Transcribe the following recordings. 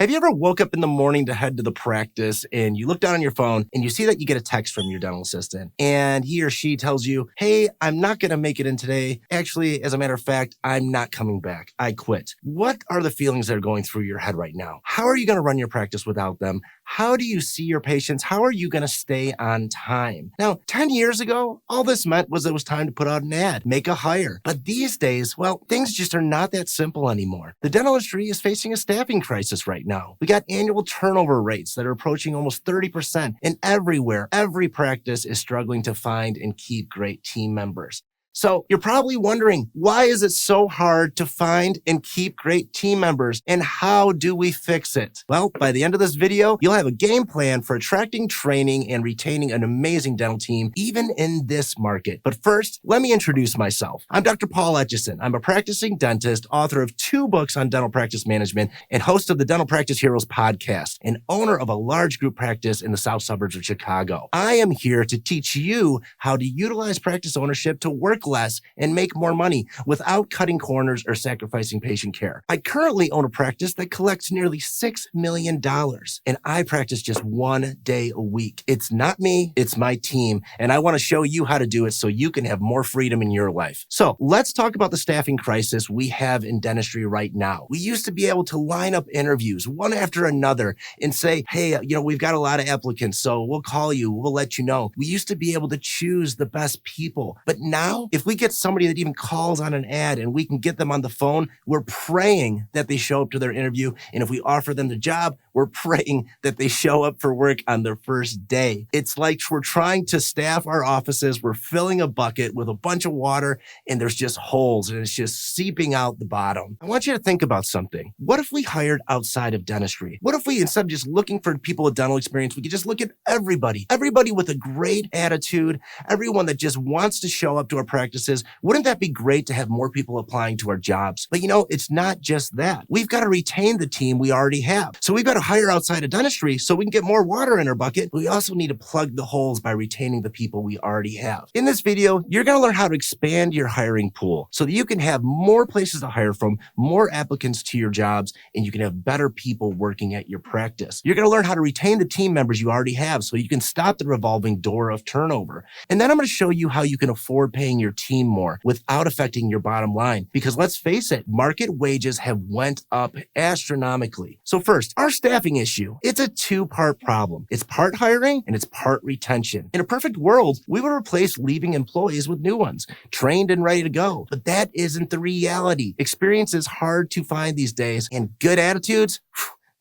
Have you ever woke up in the morning to head to the practice and you look down on your phone and you see that you get a text from your dental assistant and he or she tells you, hey, I'm not going to make it in today. Actually, as a matter of fact, I'm not coming back. I quit. What are the feelings that are going through your head right now? How are you going to run your practice without them? How do you see your patients? How are you going to stay on time? Now, 10 years ago, all this meant was it was time to put out an ad, make a hire. But these days, well, things just are not that simple anymore. The dental industry is facing a staffing crisis right now. We got annual turnover rates that are approaching almost 30%. And everywhere, every practice is struggling to find and keep great team members. So you're probably wondering, why is it so hard to find and keep great team members? And how do we fix it? Well, by the end of this video, you'll have a game plan for attracting, training, and retaining an amazing dental team, even in this market. But first, let me introduce myself. I'm Dr. Paul Etchison. I'm a practicing dentist, author of 2 books on dental practice management, and host of the Dental Practice Heroes podcast, and owner of a large group practice in the south suburbs of Chicago. I am here to teach you how to utilize practice ownership to work less and make more money without cutting corners or sacrificing patient care. I currently own a practice that collects nearly $6 million, and I practice just 1 day a week. It's not me, it's my team, and I want to show you how to do it so you can have more freedom in your life. So let's talk about the staffing crisis we have in dentistry right now. We used to be able to line up interviews one after another and say, hey, we've got a lot of applicants, so we'll call you, we'll let you know. We used to be able to choose the best people, but now if we get somebody that even calls on an ad and we can get them on the phone, we're praying that they show up to their interview. And if we offer them the job, we're praying that they show up for work on their first day. It's like we're trying to staff our offices. We're filling a bucket with a bunch of water and there's just holes and it's just seeping out the bottom. I want you to think about something. What if we hired outside of dentistry? What if we, instead of just looking for people with dental experience, we could just look at everybody with a great attitude, everyone that just wants to show up to our practices. Wouldn't that be great to have more people applying to our jobs? But it's not just that. We've got to retain the team we already have. So we've got to hire outside of dentistry so we can get more water in our bucket. We also need to plug the holes by retaining the people we already have. In this video, you're going to learn how to expand your hiring pool so that you can have more places to hire from, more applicants to your jobs, and you can have better people working at your practice. You're going to learn how to retain the team members you already have so you can stop the revolving door of turnover. And then I'm going to show you how you can afford paying your team more without affecting your bottom line. Because let's face it, market wages have went up astronomically. So first, our staffing issue. It's a 2-part problem. It's part hiring and it's part retention. In a perfect world, we would replace leaving employees with new ones, trained and ready to go. But that isn't the reality. Experience is hard to find these days, and good attitudes,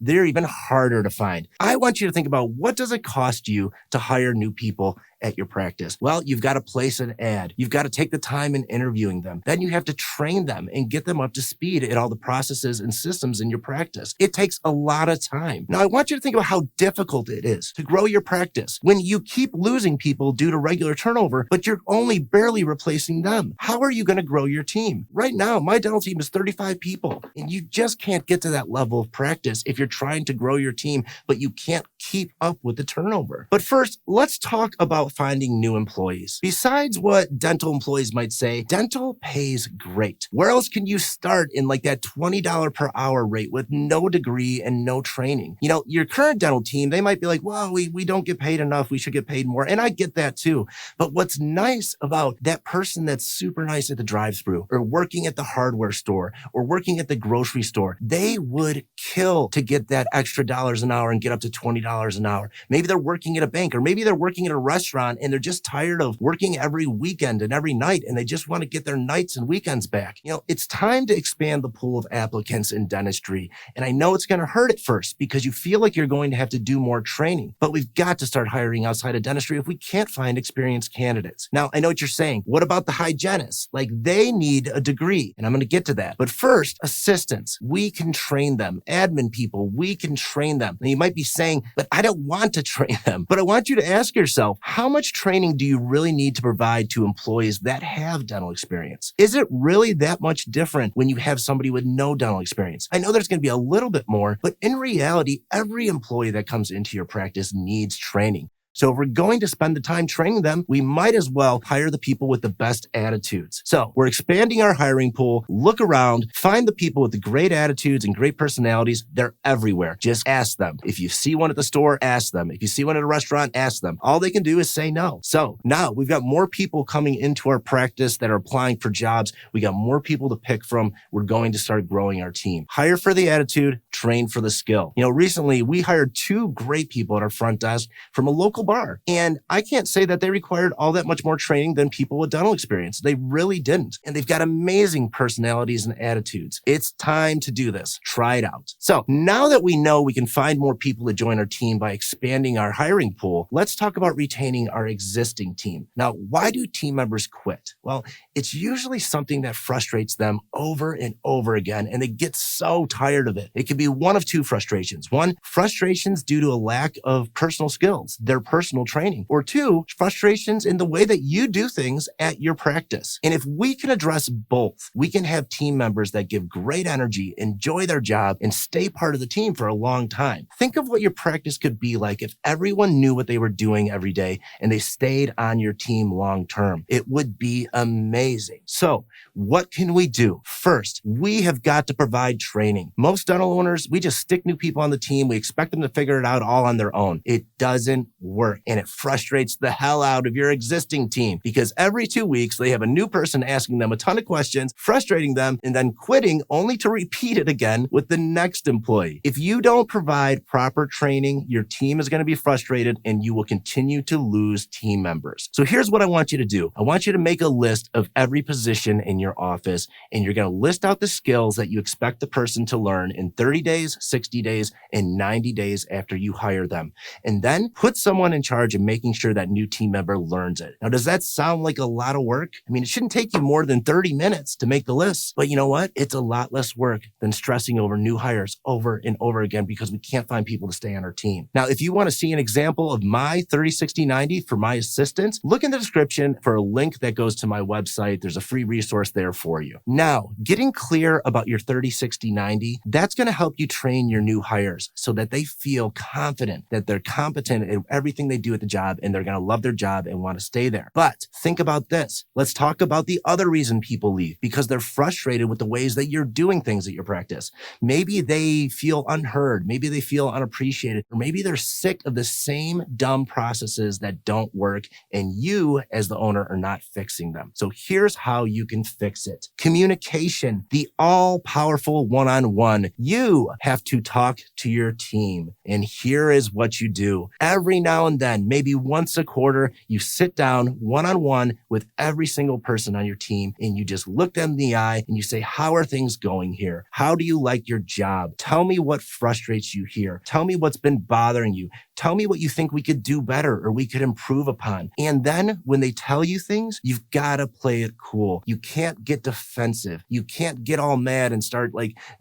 they're even harder to find. I want you to think about, what does it cost you to hire new people at your practice? Well, you've got to place an ad. You've got to take the time in interviewing them. Then you have to train them and get them up to speed at all the processes and systems in your practice. It takes a lot of time. Now, I want you to think about how difficult it is to grow your practice when you keep losing people due to regular turnover, but you're only barely replacing them. How are you going to grow your team? Right now, my dental team is 35 people, and you just can't get to that level of practice if you're trying to grow your team, but you can't keep up with the turnover. But first, let's talk about finding new employees. Besides what dental employees might say, dental pays great. Where else can you start in like that $20 per hour rate with no degree and no training? Your current dental team, they might be like, well, we don't get paid enough. We should get paid more. And I get that too. But what's nice about that person that's super nice at the drive-thru or working at the hardware store or working at the grocery store, they would kill to get that extra dollars an hour and get up to $20 an hour. Maybe they're working at a bank, or maybe they're working at a restaurant and they're just tired of working every weekend and every night, and they just want to get their nights and weekends back. It's time to expand the pool of applicants in dentistry. And I know it's going to hurt at first because you feel like you're going to have to do more training, but we've got to start hiring outside of dentistry if we can't find experienced candidates. Now, I know what you're saying. What about the hygienists? Like, they need a degree, and I'm going to get to that. But first, assistants, we can train them. Admin people, we can train them. And you might be saying, but I don't want to train them. But I want you to ask yourself, how much training do you really need to provide to employees that have dental experience? Is it really that much different when you have somebody with no dental experience? I know there's going to be a little bit more, but in reality, every employee that comes into your practice needs training. So if we're going to spend the time training them, we might as well hire the people with the best attitudes. So we're expanding our hiring pool. Look around, find the people with the great attitudes and great personalities. They're everywhere. Just ask them. If you see one at the store, ask them. If you see one at a restaurant, ask them. All they can do is say no. So now we've got more people coming into our practice that are applying for jobs. We got more people to pick from. We're going to start growing our team. Hire for the attitude, train for the skill. Recently we hired 2 great people at our front desk from a local bar. And I can't say that they required all that much more training than people with dental experience. They really didn't. And they've got amazing personalities and attitudes. It's time to do this. Try it out. So now that we know we can find more people to join our team by expanding our hiring pool, let's talk about retaining our existing team. Now, why do team members quit? Well, it's usually something that frustrates them over and over again, and they get so tired of it. It can be one of 2 frustrations. 1, frustrations due to a lack of personal skills, their personal training, or 2, frustrations in the way that you do things at your practice. And if we can address both, we can have team members that give great energy, enjoy their job, and stay part of the team for a long time. Think of what your practice could be like if everyone knew what they were doing every day and they stayed on your team long term. It would be amazing. So what can we do? First, we have got to provide training. Most dental owners, we just stick new people on the team. We expect them to figure it out all on their own. It doesn't work, and it frustrates the hell out of your existing team because every 2 weeks they have a new person asking them a ton of questions, frustrating them, and then quitting only to repeat it again with the next employee. If you don't provide proper training, your team is going to be frustrated and you will continue to lose team members. So here's what I want you to do. I want you to make a list of every position in your office, and you're going to list out the skills that you expect the person to learn in 30 days, 60 days, and 90 days after you hire them. And then put someone in charge of making sure that new team member learns it. Now, does that sound like a lot of work? I mean, it shouldn't take you more than 30 minutes to make the list, but you know what? It's a lot less work than stressing over new hires over and over again because we can't find people to stay on our team. Now, if you want to see an example of my 30, 60, 90 for my assistants, look in the description for a link that goes to my website. There's a free resource there for you. Now, getting clear about your 30, 60, 90, that's going to help you train your new hires so that they feel confident that they're competent in everything they do at the job and they're going to love their job and want to stay there. But think about this. Let's talk about the other reason people leave, because they're frustrated with the ways that you're doing things at your practice. Maybe they feel unheard. Maybe they feel unappreciated, or maybe they're sick of the same dumb processes that don't work and you as the owner are not fixing them. So here's how you can fix it. Communication, the all-powerful one-on-one. You have to talk to your team. And here is what you do. Every now and then, maybe once a quarter, you sit down one-on-one with every single person on your team and you just look them in the eye and you say, how are things going here? How do you like your job? Tell me what frustrates you here. Tell me what's been bothering you. Tell me what you think we could do better or we could improve upon. And then when they tell you things, you've got to play it cool. You can't get defensive. You can't get all mad and start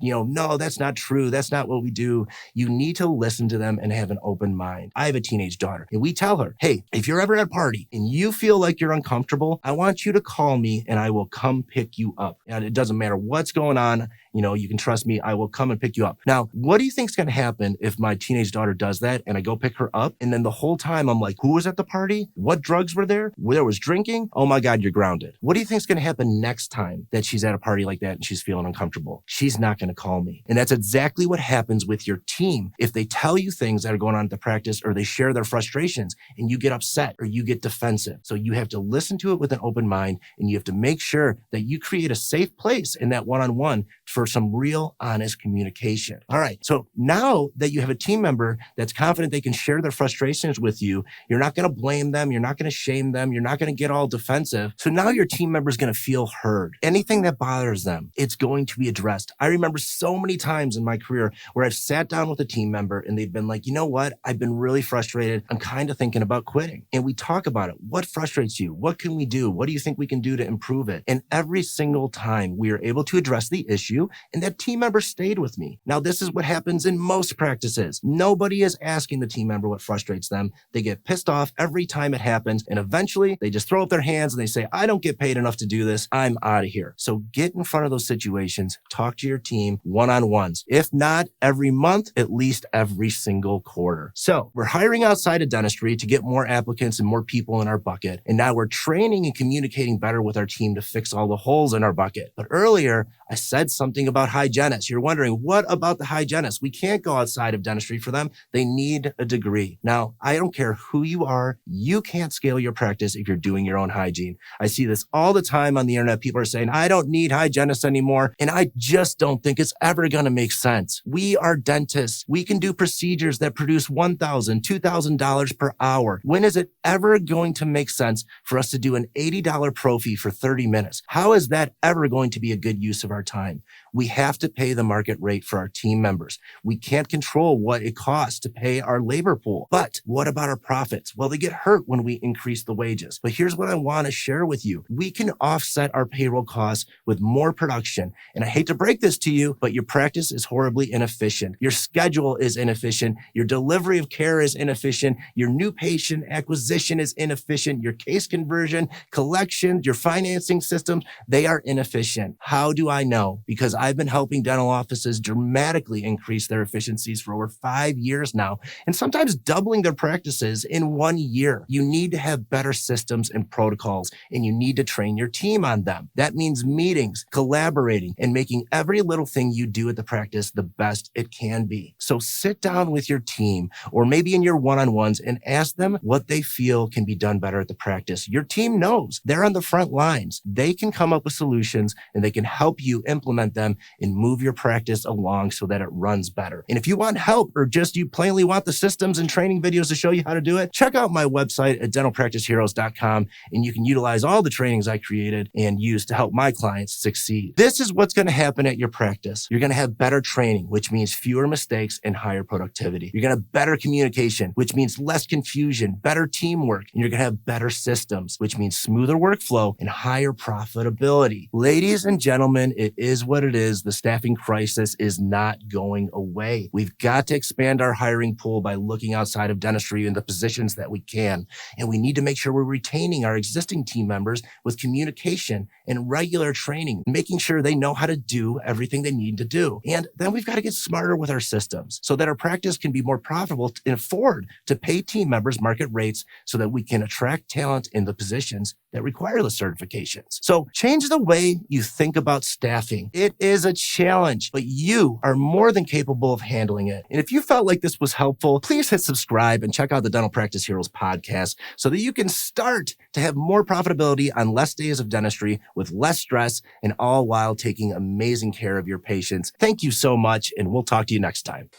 no, that's not true. That's not what we do. You need to listen to them and have an open mind. I have a teenage daughter and we tell her, hey, if you're ever at a party and you feel like you're uncomfortable, I want you to call me and I will come pick you up. And it doesn't matter what's going on. You can trust me. I will come and pick you up. Now, what do you think is going to happen if my teenage daughter does that and I go pick her up? And then the whole time I'm like, who was at the party? What drugs were there? There was drinking? Oh my God, you're grounded. What do you think is going to happen next time that she's at a party like that and she's feeling uncomfortable? She's not going to call me. And that's exactly what happens with your team. If they tell you things that are going on at the practice or they share their frustrations and you get upset or you get defensive. So you have to listen to it with an open mind and you have to make sure that you create a safe place in that one-on-one for some real honest communication. All right. So now that you have a team member that's confident they can share their frustrations with you, you're not going to blame them. You're not going to shame them. You're not going to get all defensive. So now your team member is going to feel heard. Anything that bothers them, it's going to be addressed. I remember so many times in my career where I've sat down with a team member and they've been like, you know what? I've been really frustrated. I'm kind of thinking about quitting. And we talk about it. What frustrates you? What can we do? What do you think we can do to improve it? And every single time we are able to address the issue, and that team member stayed with me. Now, this is what happens in most practices. Nobody is asking the team member what frustrates them. They get pissed off every time it happens, and eventually they just throw up their hands and they say, I don't get paid enough to do this. I'm out of here. So get in front of those situations. Talk to your team one-on-ones. If not every month, at least every single quarter. So we're hiring outside of dentistry to get more applicants and more people in our bucket. And now we're training and communicating better with our team to fix all the holes in our bucket. But earlier, I said something about hygienists. You're wondering, what about the hygienists? We can't go outside of dentistry for them. They need a degree. Now, I don't care who you are. You can't scale your practice if you're doing your own hygiene. I see this all the time on the internet. People are saying, I don't need hygienists anymore. And I just don't think it's ever going to make sense. We are dentists. We can do procedures that produce $1,000, $2,000 per hour. When is it ever going to make sense for us to do an $80 pro fee for 30 minutes? How is that ever going to be a good use of our time? We have to pay the market rate for our team members. We can't control what it costs to pay our labor pool. But what about our profits? Well, they get hurt when we increase the wages. But here's what I want to share with you. We can offset our payroll costs with more production. And I hate to break this to you, but your practice is horribly inefficient. Your schedule is inefficient. Your delivery of care is inefficient. Your new patient acquisition is inefficient. Your case conversion, collection, your financing systems, they are inefficient. How do I know? Because I've been helping dental offices dramatically increase their efficiencies for over 5 years now, and sometimes doubling their practices in 1 year. You need to have better systems and protocols, and you need to train your team on them. That means meetings, collaborating, and making every little thing you do at the practice the best it can be. So sit down with your team, or maybe in your one-on-ones, and ask them what they feel can be done better at the practice. Your team knows. They're on the front lines. They can come up with solutions, and they can help you implement them and move your practice along so that it runs better. And if you want help, or just you plainly want the systems and training videos to show you how to do it, check out my website at dentalpracticeheroes.com, and you can utilize all the trainings I created and use to help my clients succeed. This is what's going to happen at your practice. You're going to have better training, which means fewer mistakes and higher productivity. You're going to have better communication, which means less confusion, better teamwork, and you're going to have better systems, which means smoother workflow and higher profitability. Ladies and gentlemen, it is what it is. The staffing crisis is not going away. We've got to expand our hiring pool by looking outside of dentistry in the positions that we can. And we need to make sure we're retaining our existing team members with communication and regular training, making sure they know how to do everything they need to do. And then we've got to get smarter with our systems so that our practice can be more profitable and afford to pay team members market rates so that we can attract talent in the positions that require the certifications. So change the way you think about staffing. It is a challenge, but you are more than capable of handling it. And if you felt like this was helpful, please hit subscribe and check out the Dental Practice Heroes podcast so that you can start to have more profitability on less days of dentistry with less stress, and all while taking amazing care of your patients. Thank you so much, and we'll talk to you next time.